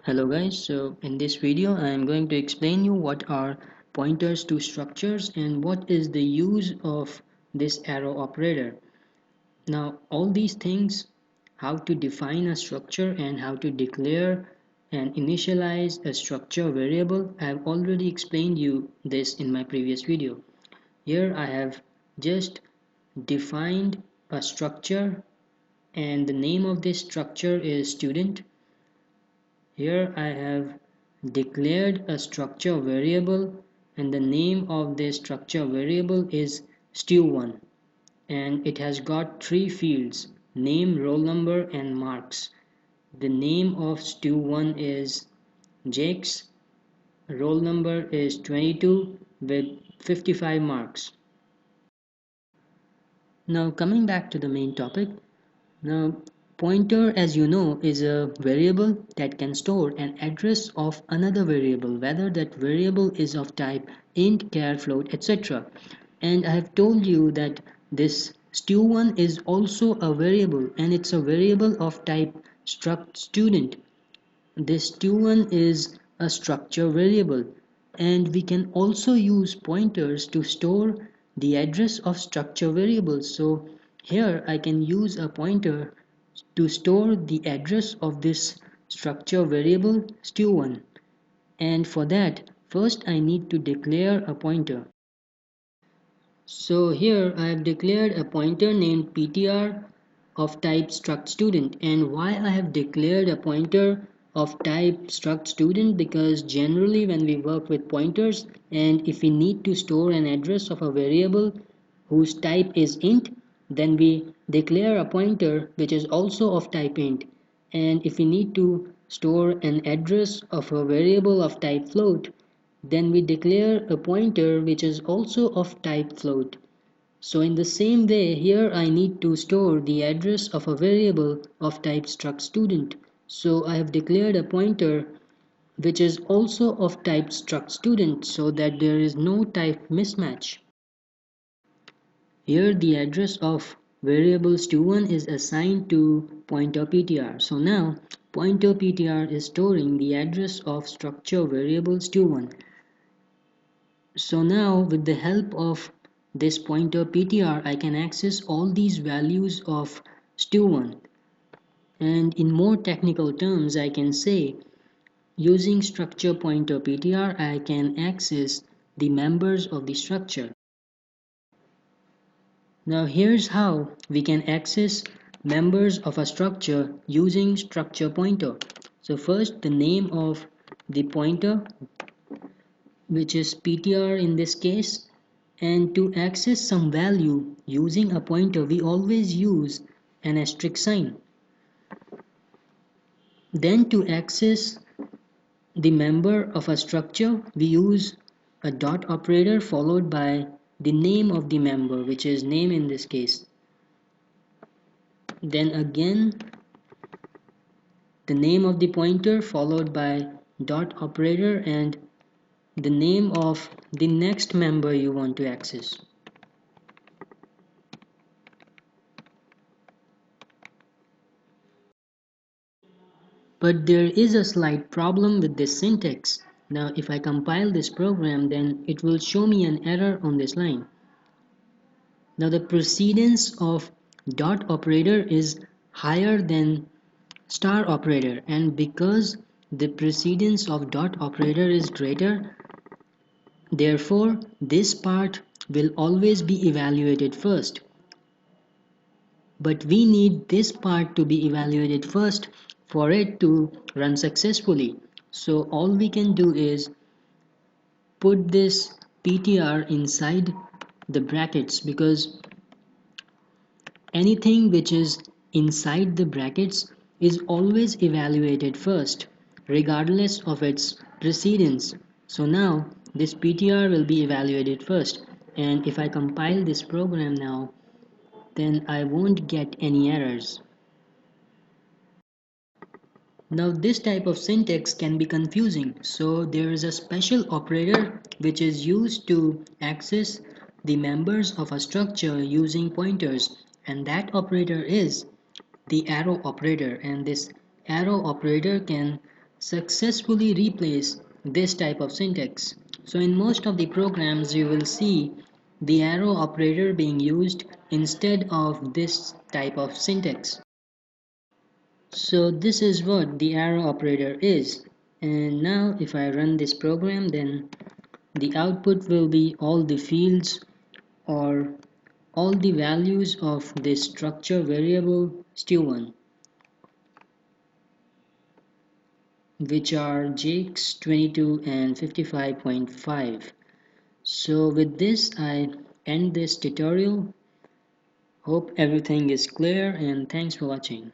Hello guys, so in this video I am going to explain you what are pointers to structures and what is the use of this arrow operator. Now all these things, how to define a structure and how to declare and initialize a structure variable, I have already explained you this in my previous video. Here I have just defined a structure and the name of this structure is student. Here I have declared a structure variable and the name of this structure variable is stu1 and it has got three fields: name, roll number and marks. The name of stu1 is Jakes, roll number is 22 with 55 marks. Now coming back to the main topic. Now, pointer, as you know, is a variable that can store an address of another variable, whether that variable is of type int, char, float, etc. And I have told you that this stu1 is also a variable and it's a variable of type struct student. This stu1 is a structure variable and we can also use pointers to store the address of structure variables. So here I can use a pointer to store the address of this structure variable stu1, and for that first I need to declare a pointer. So here I have declared a pointer named ptr of type struct student. And why I have declared a pointer of type struct student? Because generally when we work with pointers and if we need to store an address of a variable whose type is int, then we declare a pointer which is also of type int. And if we need to store an address of a variable of type float, then we declare a pointer which is also of type float. So in the same way, here I need to store the address of a variable of type struct student. So I have declared a pointer which is also of type struct student so that there is no type mismatch. Here the address of variable stu1 is assigned to pointer ptr. So now pointer ptr is storing the address of structure variable stu1. So now with the help of this pointer ptr I can access all these values of stu1, and in more technical terms I can say using structure pointer ptr I can access the members of the structure. Now here's how we can access members of a structure using structure pointer. So first the name of the pointer, which is ptr in this case, and to access some value using a pointer we always use an asterisk sign. Then to access the member of a structure we use a dot operator followed by the name of the member, which is name in this case. Then again the name of the pointer followed by dot operator and the name of the next member you want to access. But there is a slight problem with this syntax. Now if I compile this program, then it will show me an error on this line. Now the precedence of dot operator is higher than star operator, and because the precedence of dot operator is greater, therefore this part will always be evaluated first. But we need this part to be evaluated first for it to run successfully. So all we can do is put this ptr inside the brackets, because anything which is inside the brackets is always evaluated first regardless of its precedence. So now this ptr will be evaluated first, and if I compile this program now, then I won't get any errors. Now this type of syntax can be confusing, so there is a special operator which is used to access the members of a structure using pointers, and that operator is the arrow operator. And this arrow operator can successfully replace this type of syntax. So in most of the programs you will see the arrow operator being used instead of this type of syntax. So this is what the arrow operator is. And now if I run this program, then the output will be all the fields or all the values of this structure variable stu1, which are jakes 22 and 55.5. So with this I end this tutorial. Hope everything is clear and thanks for watching.